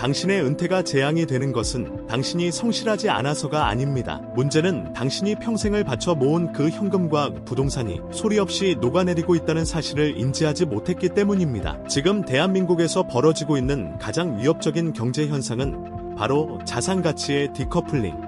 당신의 은퇴가 재앙이 되는 것은 당신이 성실하지 않아서가 아닙니다. 문제는 당신이 평생을 바쳐 모은 그 현금과 부동산이 소리 없이 녹아내리고 있다는 사실을 인지하지 못했기 때문입니다. 지금 대한민국에서 벌어지고 있는 가장 위협적인 경제 현상은 바로 자산 가치의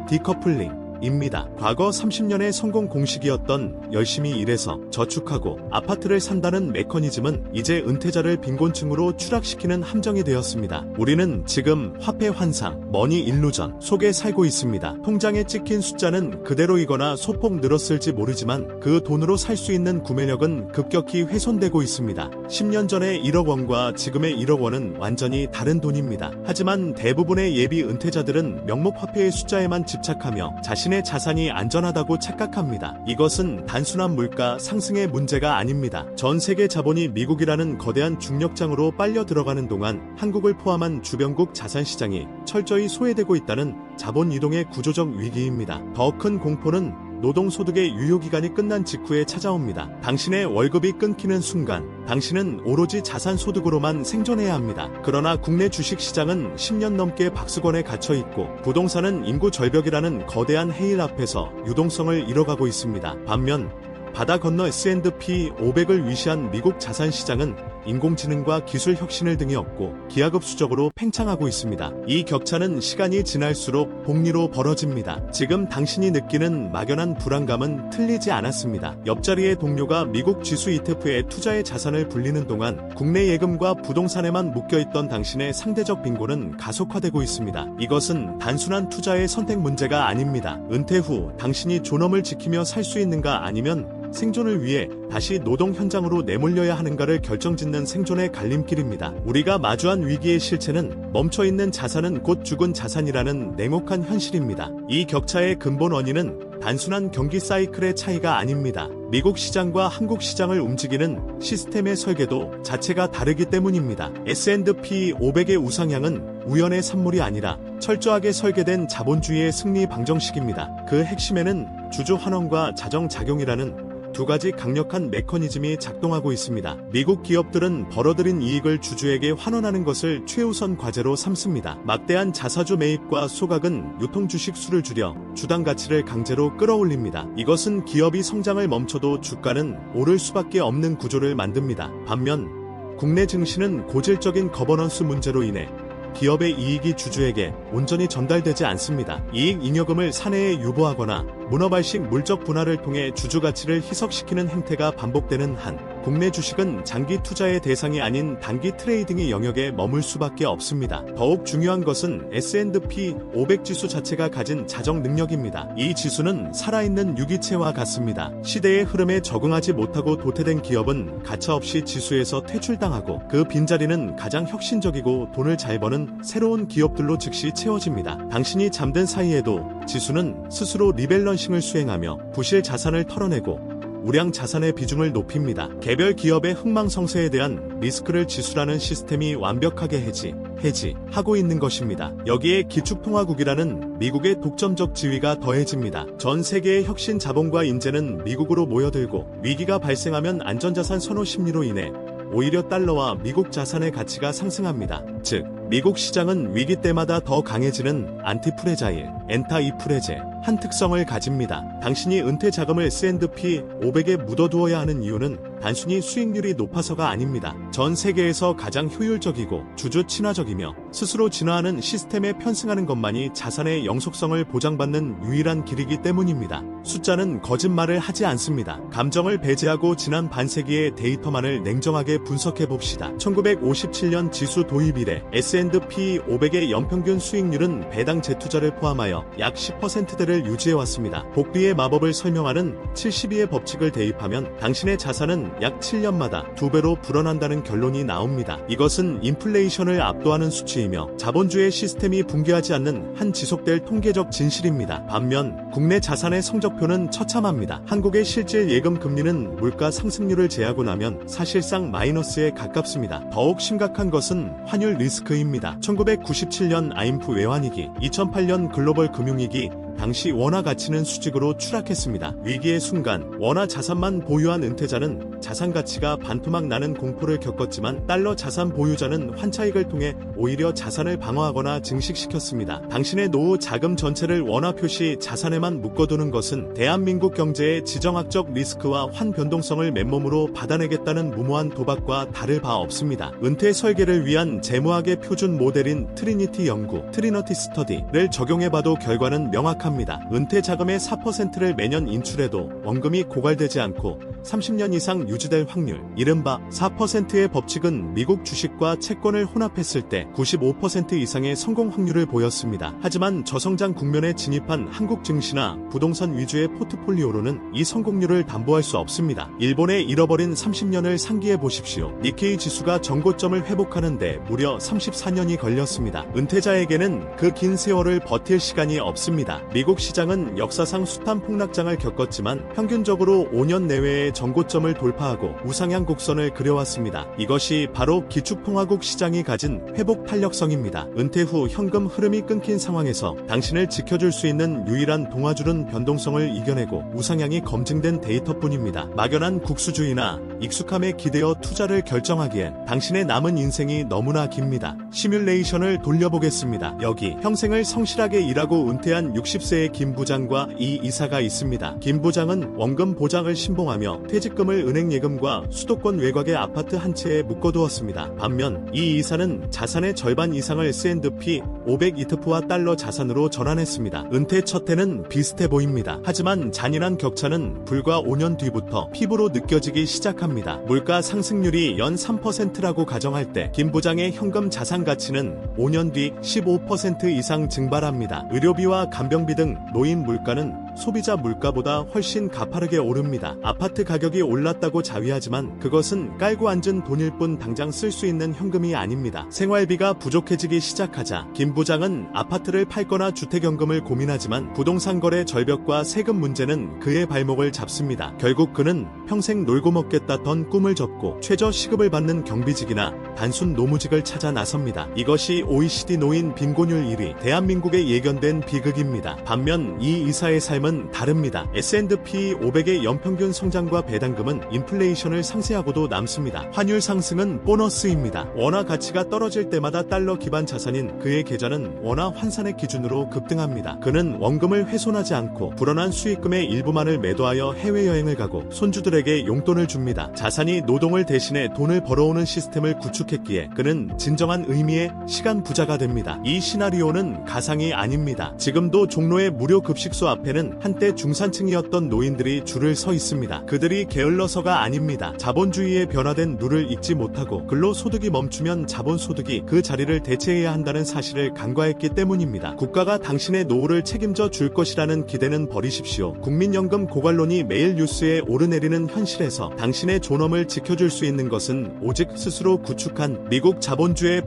디커플링입니다. 과거 30년의 성공 공식이었던 열심히 일해서 저축하고 아파트를 산다는 메커니즘은 이제 은퇴자를 빈곤층으로 추락시키는 함정이 되었습니다. 우리는 지금 화폐 환상, 머니 일루전 속에 살고 있습니다. 통장에 찍힌 숫자는 그대로이거나 소폭 늘었을지 모르지만 그 돈으로 살 수 있는 구매력은 급격히 훼손되고 있습니다. 10년 전의 1억 원과 지금의 1억 원은 완전히 다른 돈입니다. 하지만 대부분의 예비 은퇴자들은 명목 화폐의 숫자에만 집착하며 자신의 자산이 안전하다고 착각합니다. 이것은 단순한 물가 상승의 문제가 아닙니다. 전 세계 자본이 미국이라는 거대한 중력장으로 빨려 들어가는 동안 한국을 포함한 주변국 자산시장이 철저히 소외되고 있다는 자본 이동의 구조적 위기입니다. 더 큰 공포는 노동소득의 유효기간이 끝난 직후에 찾아옵니다. 당신의 월급이 끊기는 순간 당신은 오로지 자산소득으로만 생존해야 합니다. 그러나 국내 주식시장은 10년 넘게 박스권에 갇혀있고 부동산은 인구 절벽이라는 거대한 해일 앞에서 유동성을 잃어가고 있습니다. 반면 바다 건너 S&P 500을 위시한 미국 자산시장은 인공지능과 기술 혁신을 등에 업고 기하급수적으로 팽창하고 있습니다. 이 격차는 시간이 지날수록 복리로 벌어집니다. 지금 당신이 느끼는 막연한 불안감은 틀리지 않았습니다. 옆자리의 동료가 미국 지수 ETF에 투자의 자산을 불리는 동안 국내 예금과 부동산에만 묶여있던 당신의 상대적 빈곤은 가속화되고 있습니다. 이것은 단순한 투자의 선택 문제가 아닙니다. 은퇴 후 당신이 존엄을 지키며 살 수 있는가 아니면 생존을 위해 다시 노동 현장으로 내몰려야 하는가를 결정짓는 생존의 갈림길입니다. 우리가 마주한 위기의 실체는 멈춰있는 자산은 곧 죽은 자산이라는 냉혹한 현실입니다. 이 격차의 근본 원인은 단순한 경기 사이클의 차이가 아닙니다. 미국 시장과 한국 시장을 움직이는 시스템의 설계도 자체가 다르기 때문입니다. S&P 500의 우상향은 우연의 산물이 아니라 철저하게 설계된 자본주의의 승리 방정식입니다. 그 핵심에는 주주 환원과 자정작용이라는 두 가지 강력한 메커니즘이 작동하고 있습니다. 미국 기업들은 벌어들인 이익을 주주에게 환원하는 것을 최우선 과제로 삼습니다. 막대한 자사주 매입과 소각은 유통주식 수를 줄여 주당 가치를 강제로 끌어올립니다. 이것은 기업이 성장을 멈춰도 주가는 오를 수밖에 없는 구조를 만듭니다. 반면 국내 증시는 고질적인 거버넌스 문제로 인해 기업의 이익이 주주에게 온전히 전달되지 않습니다. 이익 잉여금을 사내에 유보하거나 문어발식 물적 분할을 통해 주주 가치를 희석시키는 행태가 반복되는 한 국내 주식은 장기 투자의 대상이 아닌 단기 트레이딩의 영역에 머물 수밖에 없습니다. 더욱 중요한 것은 S&P 500 지수 자체가 가진 자정 능력입니다. 이 지수는 살아있는 유기체와 같습니다. 시대의 흐름에 적응하지 못하고 도태된 기업은 가차없이 지수에서 퇴출당하고 그 빈자리는 가장 혁신적이고 돈을 잘 버는 새로운 기업들로 즉시 채워집니다. 당신이 잠든 사이에도 지수는 스스로 리밸런싱을 수행하며 부실 자산을 털어내고 우량 자산의 비중을 높입니다. 개별 기업의 흥망성쇠에 대한 리스크를 지수라는 시스템이 완벽하게 해지하고 있는 것입니다. 여기에 기축통화국이라는 미국의 독점적 지위가 더해집니다. 전 세계의 혁신 자본과 인재는 미국으로 모여들고 위기가 발생하면 안전자산 선호 심리로 인해 오히려 달러와 미국 자산의 가치가 상승합니다. 즉, 미국 시장은 위기 때마다 더 강해지는 안티프레자일, 엔타이프레제한 특성을 가집니다. 당신이 은퇴 자금을 S&P 500에 묻어두어야 하는 이유는 단순히 수익률이 높아서가 아닙니다. 전 세계에서 가장 효율적이고 주주 친화적이며 스스로 진화하는 시스템에 편승하는 것만이 자산의 영속성을 보장받는 유일한 길이기 때문입니다. 숫자는 거짓말을 하지 않습니다. 감정을 배제하고 지난 반세기의 데이터만을 냉정하게 분석해봅시다. 1957년 지수 도입 이래 S&P 500의 연평균 수익률은 배당 재투자를 포함하여 약 10%대를 유지해왔습니다. 복비의 마법을 설명하는 72의 법칙을 대입하면 당신의 자산은 약 7년마다 2배로 불어난다는 결론이 나옵니다. 이것은 인플레이션을 압도하는 수치이며 자본주의 시스템이 붕괴하지 않는 한 지속될 통계적 진실입니다. 반면 국내 자산의 성적표는 처참합니다. 한국의 실질 예금 금리는 물가 상승률을 제하고 나면 사실상 마이너스에 가깝습니다. 더욱 심각한 것은 환율 리스크입니다. 1997년 IMF 외환위기, 2008년 글로벌 금융위기, 당시 원화 가치는 수직으로 추락했습니다. 위기의 순간 원화 자산만 보유한 은퇴자는 자산 가치가 반토막 나는 공포를 겪었지만 달러 자산 보유자는 환차익을 통해 오히려 자산을 방어하거나 증식시켰습니다. 당신의 노후 자금 전체를 원화 표시 자산에만 묶어두는 것은 대한민국 경제의 지정학적 리스크와 환변동성을 맨몸으로 받아내겠다는 무모한 도박과 다를 바 없습니다. 은퇴 설계를 위한 재무학의 표준 모델인 트리니티 연구, 트리너티 스터디를 적용해봐도 결과는 명확합니다. 은퇴 자금의 4%를 매년 인출해도 원금이 고갈되지 않고 30년 이상 유지될 확률, 이른바 4%의 법칙은 미국 주식과 채권을 혼합했을 때 95% 이상의 성공 확률을 보였습니다. 하지만 저성장 국면에 진입한 한국 증시나 부동산 위주의 포트폴리오로는 이 성공률을 담보할 수 없습니다. 일본의 잃어버린 30년을 상기해 보십시오. 니케이 지수가 전고점을 회복하는데 무려 34년이 걸렸습니다. 은퇴자에게는 그 긴 세월을 버틸 시간이 없습니다. 미국 시장은 역사상 숱한 폭락장을 겪었지만 평균적으로 5년 내외에 전고점을 돌파하고 우상향 곡선을 그려왔습니다. 이것이 바로 기축통화국 시장이 가진 회복 탄력성입니다. 은퇴 후 현금 흐름이 끊긴 상황에서 당신을 지켜줄 수 있는 유일한 동화줄은 변동성을 이겨내고 우상향이 검증된 데이터뿐입니다. 막연한 국수주의나 익숙함에 기대어 투자를 결정하기엔 당신의 남은 인생이 너무나 깁니다. 시뮬레이션을 돌려보겠습니다. 여기 평생을 성실하게 일하고 은퇴한 60세의 김 부장과 이 이사가 있습니다. 김 부장은 원금 보장을 신봉하며 퇴직금을 은행 예금과 수도권 외곽의 아파트 한 채에 묶어두었습니다. 반면 이 이사는 자산의 절반 이상을 S&P 500 ETF와 달러 자산으로 전환했습니다. 은퇴 첫 해는 비슷해 보입니다. 하지만 잔인한 격차는 불과 5년 뒤부터 피부로 느껴지기 시작합니다. 물가 상승률이 연 3%라고 가정할 때 김 부장의 현금 자산 가치는 5년 뒤 15% 이상 증발합니다. 의료비와 간병비 등 노인 물가는 소비자 물가보다 훨씬 가파르게 오릅니다. 아파트 가격이 올랐다고 자위하지만 그것은 깔고 앉은 돈일 뿐 당장 쓸 수 있는 현금이 아닙니다. 생활비가 부족해지기 시작하자 김 부장은 아파트를 팔거나 주택연금을 고민하지만 부동산 거래 절벽과 세금 문제는 그의 발목을 잡습니다. 결국 그는 평생 놀고 먹겠다던 꿈을 접고 최저 시급을 받는 경비직이나 단순 노무직을 찾아 나섭니다. 이것이 OECD 노인 빈곤율 1위, 대한민국에 예견된 비극입니다. 반면 이 이사의 삶은 다릅니다. S&P 500의 연평균 성장과 배당금은 인플레이션을 상쇄하고도 남습니다. 환율 상승은 보너스입니다. 원화 가치가 떨어질 때마다 달러 기반 자산인 그의 계좌는 원화 환산의 기준으로 급등합니다. 그는 원금을 훼손하지 않고 불어난 수익금의 일부만을 매도하여 해외여행을 가고 손주들에게 용돈을 줍니다. 자산이 노동을 대신해 돈을 벌어오는 시스템을 구축했기에 그는 진정한 의미의 시간 부자가 됩니다. 이 시나리오는 가상이 아닙니다. 지금도 종로의 무료 급식소 앞에는 한때 중산층이었던 노인들이 줄을 서 있습니다. 그들이 게을러서가 아닙니다. 자본주의의 변화된 룰을 읽지 못하고 근로소득이 멈추면 자본소득이 그 자리를 대체해야 한다는 사실을 간과했기 때문입니다. 국가가 당신의 노후를 책임져 줄 것이라는 기대는 버리십시오. 국민연금 고갈론이 매일 뉴스에 오르내리는 현실에서 당신의 존엄을 지켜줄 수 있는 것은 오직 스스로 구축한 미국 자본주의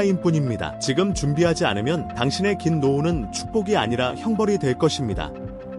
파이프라인뿐입니다. 지금 준비하지 않으면 당신의 긴 노후는 축복이 아니라 형벌이 될 것입니다.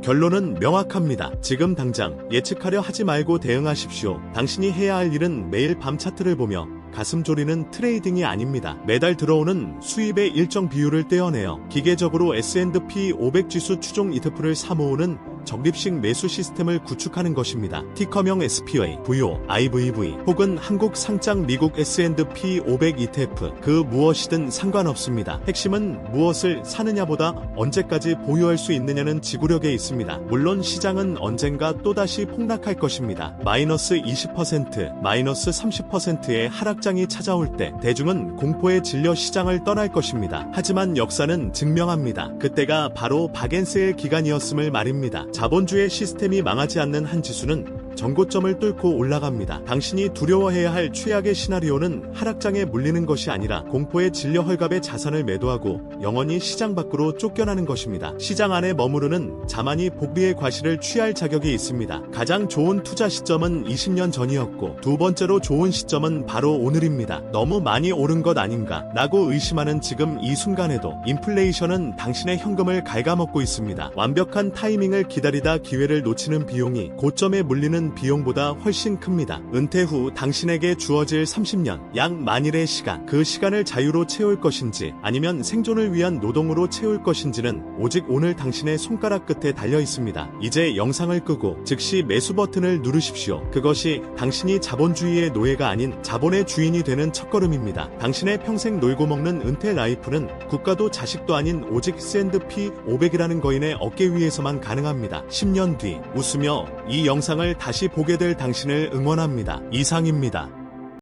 결론은 명확합니다. 지금 당장 예측하려 하지 말고 대응하십시오. 당신이 해야 할 일은 매일 밤 차트를 보며 가슴 졸이는 트레이딩이 아닙니다. 매달 들어오는 수입의 일정 비율을 떼어내어 기계적으로 S&P 500 지수 추종 ETF를 사모으는 적립식 매수 시스템을 구축하는 것입니다. 티커명 SPY, VO, IVV 혹은 한국 상장 미국 S&P 500 ETF 그 무엇이든 상관없습니다. 핵심은 무엇을 사느냐보다 언제까지 보유할 수 있느냐는 지구력에 있습니다. 물론 시장은 언젠가 또다시 폭락할 것입니다. 마이너스 20%, 마이너스 30%의 하락장이 찾아올 때 대중은 공포에 질려 시장을 떠날 것입니다. 하지만 역사는 증명합니다. 그때가 바로 바겐세의 기간이었음을 말입니다. 자본주의 시스템이 망하지 않는 한 지수는 전고점을 뚫고 올라갑니다. 당신이 두려워해야 할 최악의 시나리오는 하락장에 물리는 것이 아니라 공포에 질려 헐갑의 자산을 매도하고 영원히 시장 밖으로 쫓겨나는 것입니다. 시장 안에 머무르는 자만이 복리의 과실을 취할 자격이 있습니다. 가장 좋은 투자 시점은 20년 전이었고 두 번째로 좋은 시점은 바로 오늘입니다. 너무 많이 오른 것 아닌가 라고 의심하는 지금 이 순간에도 인플레이션은 당신의 현금을 갉아먹고 있습니다. 완벽한 타이밍을 기다리다 기회를 놓치는 비용이 고점에 물리는 드는 비용보다 훨씬 큽니다. 은퇴 후 당신에게 주어질 30년, 약 만일의 시간, 그 시간을 자유로 채울 것인지 아니면 생존을 위한 노동으로 채울 것인지는 오직 오늘 당신의 손가락 끝에 달려 있습니다. 이제 영상을 끄고 즉시 매수 버튼을 누르십시오. 그것이 당신이 자본주의의 노예가 아닌 자본의 주인이 되는 첫걸음입니다. 당신의 평생 놀고 먹는 은퇴 라이프는 국가도 자식도 아닌 오직 S&P 500이라는 거인의 어깨 위에서만 가능합니다. 10년 뒤 웃으며 이 영상을 다시 보게 될 당신을 응원합니다. 이상입니다.